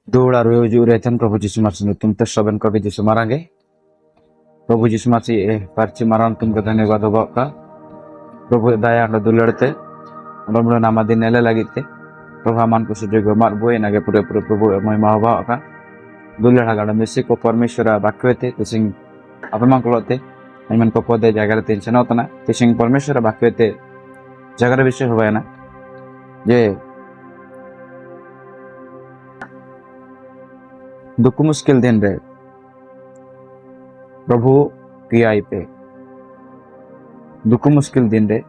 Dula ruju retan Prabhu Jisu Masih tum tes soben Prabhu Jisu marange. Prabhu Jisu Masih parci maran tum katane wado ka. Prabhu daya anda dularte. Mudah-mudahan nama dinele lagi te. Prabhu aman ku sujogo mar boy nage pure Prabhu mai mahaba ka. Dular hagada mesi ko परमेश्वर बाक्यते तिसिंग अपमान कलोते आइमन को पदे जागर tension होता ना तिसिंग परमेश्वर बाक्यते जागर विषय हुआ ना जे दुख मुश्किल दिन रे प्रभु किया पे दुख मुश्किल दिन रे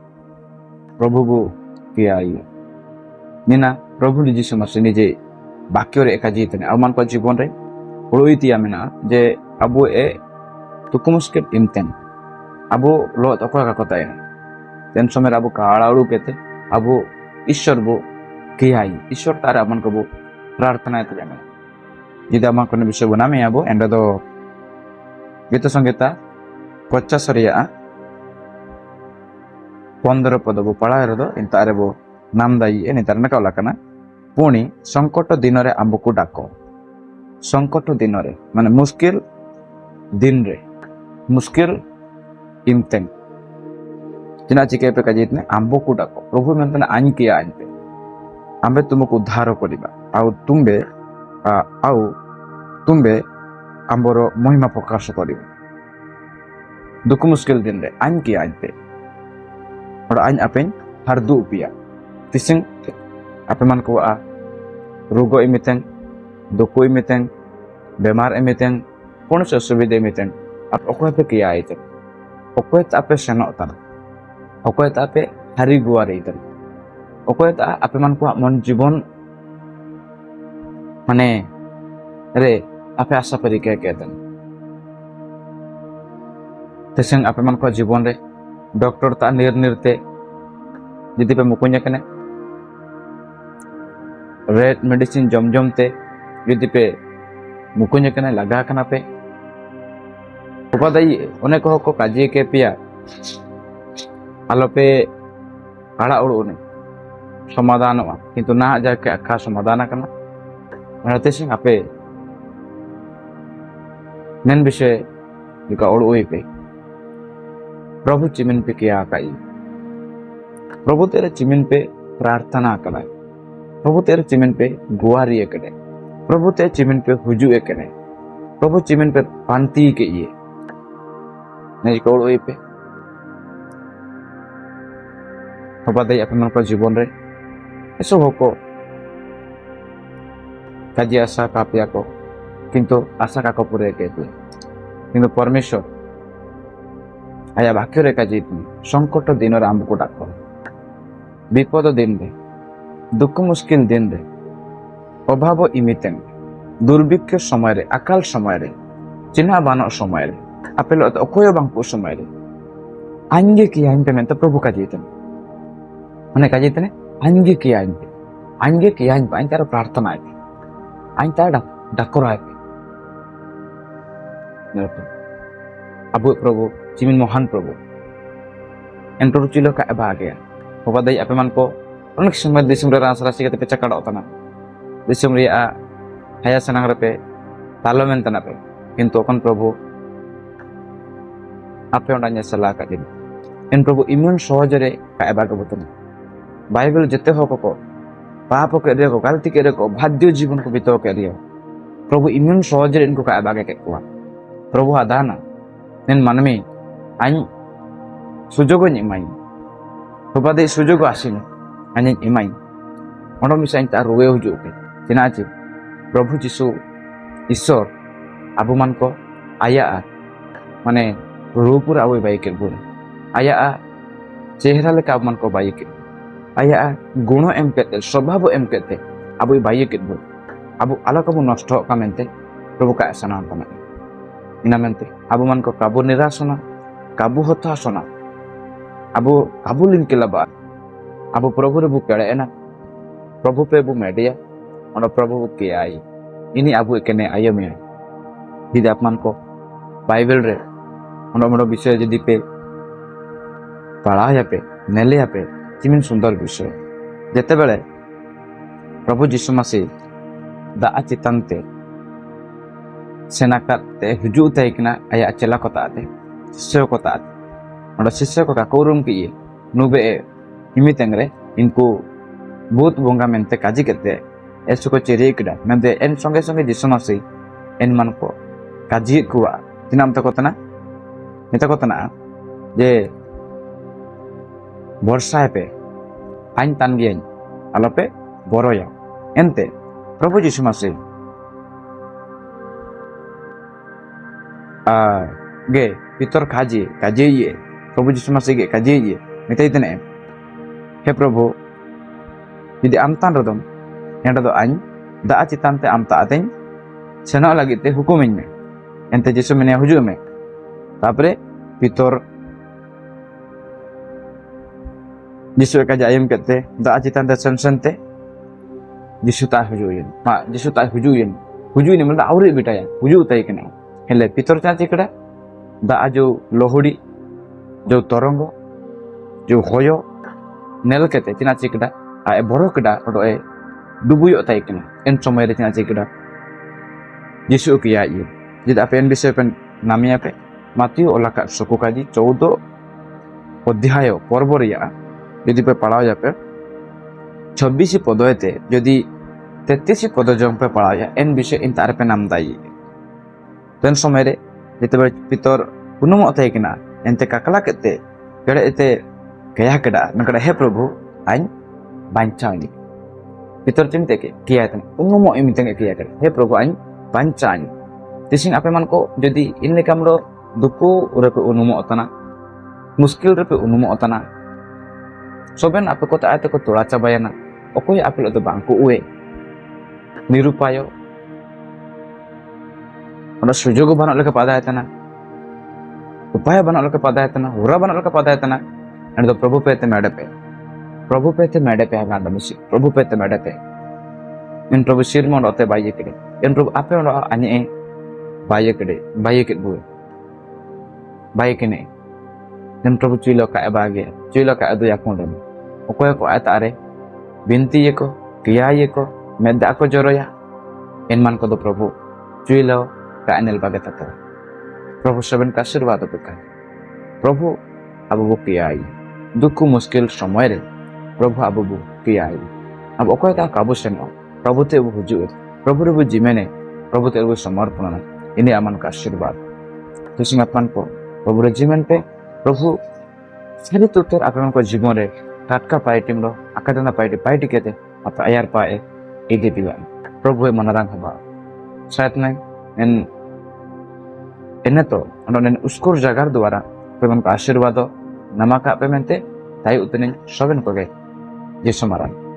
प्रभु को किया निना प्रभु निजी समस्या निजे बाक्य रे एका जीतने अवमान को जीवन रे Puluh amena je abu duख मुश्किल imten abu lo toko ka kota ya ten somer abu kala ulu kete abu ईश्वर bu kiyai ईश्वर तारा aman ko bu प्रार्थना itu jame jida aman ko ne bisho buname abu enda do gita sangita kocha sariya 15 ପଦ bu pala erdo intare bu nam dai eni tarna ka lakana puni संकट दिन रे ambuku dako संकट दिन रे माने मुश्किल दिन रे मुश्किल इमतें जिना चिके पे काजित ने आंबो को डाको प्रभु मेंतने आइन किया आइन पे आंबे तुमको उद्धार करिबा आउ तुम्बे आंबरो महिमा प्रकाश करिबा दुख मुश्किल दिन रे आइन किया आइन पे और आइन अपेन हर दु पिया तिसिंग आपे मन को आ रोगो इमितें दुखो इमितें बेमार इमितें कौन से सुविधा इमितें आप ओकोय पे किया आइते ओकोय तापे सेनोतन ओकोय तापे हरि गुआर इतन ओकोय ता आपे मन को मन जीवन माने रे आपे आशा परि के केतन तेसंग आपे मन को जीवन रे डॉक्टर ता निर्निरते जिदि पे मुकुन्या कने रेड मेडिसिन जम ते यदि पे मुकुन्या कने लगा कना पे उपादाई उन्हें कहो को काजी के पिया आलो पे आड़ा उड़ने समाधान हुआ किंतु ना जाके अखा समाधान करना मरते सिंह आपे नन विषय जिका उड़ पे प्रभु चिमिन पे किया काई प्रभु तेरे चिमिन पे प्रार्थना करा प्रभु तेरे चिमिन पे गुआरी करे प्रभु तेरे चिमिन पे हुजू करे प्रभु चिमिन पे पांती के ये नहीं कौड़ पे हबादई अपन मन को जीवन रे ऐसो होको काजी आशा कापिया को किंतु आशा का पूरे के किंतु परमेश्वर आया वाक्य रे काजी संकट दिन रे आम को डाको विपद दिन रे दुख मुश्किल दिन रे अभाव इमितें दुर्भिक्ष समय रे अकाल समय रे चिन्हा बानो समय रे अपेलो अकोय बांको समय रे आंगे किया इन पे मैं तो प्रभु का जीतन मने का जीतने आंगे किया इन पे आइन तार प्रार्थना है आइन तार डाकोरा है अबु प्रभु चिमिन महान प्रभु एंटोर चिलो का एबा गया बाबा दई आपे मन को अनेक समय दिसम रे रास राशि के पे चकाड़ होतना दिसम रे आ हया सनांग रे पे तालो मेंतना पे किंतु अपन प्रभु आपे ओंडाnya सलाह का दिन इन प्रभु इम्यून सहज रे का एबा के बतन बाइबल जते हो को पाप के रे को गलती के रे को भाद्य जीवन को बितो के रियो प्रभु इम्यून सहज रे इनको का एबा के को प्रभु आदाना इन मन में आइन सुजोग नि माई बाबा दई सुजोग आसिन आइन इमाई ओंडो मिसाइन ता रोए हुजो के चिनाची प्रभु जीसु ईश्वर आबु मन को आया माने रूपुर आवे बाई के बुन आया चेहरा लेका मन को बाई के आया गुण एम केते स्वभाव एम केते आबु बाई के बुन आबु आलो कबु नष्ट का मेनते प्रभु का सना तना इना मेनते आबु मन को काबु निराशना काबु हताशना आबु काबु लिन के लबा आबु प्रभु रे बु केड़े ना प्रभु पे बु मेडिया और प्रभु के आई इनी आबु केने आयो में हिद आपमान को बाइबल रे मोड़ विषय जदि पे पढ़ा पे नेले पे चिमिन सुंदर विषय जेते बेले प्रभु जीशु मसीह दा चितांते सेनाकाते हुजू तैकना आया चला को ताते शिष्य को ताते और शिष्य को का कोरुम की ये नुबे हिमी तेंगरे इनको भूत बोंगा मेंते काजी करते ऐसो को चेरी किड़ा मेंते एन संगे संगे जिसमासी एन मन को काजी कुआ तिनाम तक तना निता को तना जे वर्षा पे आइन तान गया अलोपे बोरोया एंते प्रभु यीशु मसीह गे पितर काजी काजी ये प्रभु यीशु मसीह गे काजी ये मिताई तने हे प्रभु यदि आमतान रदम एंडा दो आइन दा चितांते आमता आतें सेना लगी ते हुकुम में एंते यीशु मने हुजू में तापरे पितर यीशु का जायम कहते दा चितांते संसंते यीशु ता हुजूइन यीशु ता हुजूइन हुजूइन मतलब आउरे बिटाया हुजू तई कना हेले पितर चाची कड़ा दा जो लोहड़ी जो तरंग जो होयो नेल केते चिना चिकड़ा आए बरो कड़ा ओडो ए डुबुयो ताई कना एन समय रे चिना चिकड़ा यीशु किया ये जिदा पेन विषय पेन नामिया पे मातियो ओलाका सकुकाजी 14 अध्याय पर्व रिया यदि पे पढ़ाओ जापे 26 पद हेते यदि 33 पद जंग पे पढ़ाओ जा एन विषय इन तार पे नाम दाई तेन समय रे जिते पितर पुनम अथाई किना एनते काकला केते केड़े एते कया केडा नकड़ा हे प्रभु आइन बांचानी पितर चिंते के किया तन पुनम इमिते किया केडा हे प्रभु आइन बांचानी तिसिंग आपे मन को यदि इन लेकाम रो दुकु रे पे उनुम अतना मुश्किल रे पे उनुम अतना सोबेन आपे को ताते को तोड़ा चाबायना ओकोय आपे लो तो बांको उए निरुपायो और सुजोग बना लगे पदा है तना उपाय बना लगे पदा है तना हुरा बना लगे पदा है तना एंड तो प्रभु पे ते मेडे पे गांडा मिसी प्रभु पे ते मेडे पे इन प्रभु सिर मन होते बाये केडे इन प्रभु आपे मन आने बाये केडे बाये के बुए बाये केने इन प्रभु चुइलो का बागे चुइलो का अदु याकोंडम ओकोय को आतारे बिनती ये को किया ये को मेदा को जरोया इन मन को तो प्रभु चुइलो कानल बागे तक प्रभु सबन का आशीर्वाद होता है प्रभु अब वो किया आई दुख मुश्किल समय रे प्रभु अब वो किया आई अब ओकोय ता काबू से न प्रभु ते वो हुजू प्रभु रे वो जिमेने प्रभु ते वो समर्पण इने अमन का आशीर्वाद तो सिंगापन को प्रभु रे जिमेन पे प्रभु सारी तुतर आकरण को जीवन रे टाटका पाई टीम रो आकादना पाई टिकेते आप आयार पाए एदे पिला प्रभु मनरांग हबा शायद नहीं एने तो उन्होंने उसको जगह द्वारा पेमन का आशीर्वाद नमक पे मेंते ताई उतने सबन को गए यीशु महाराज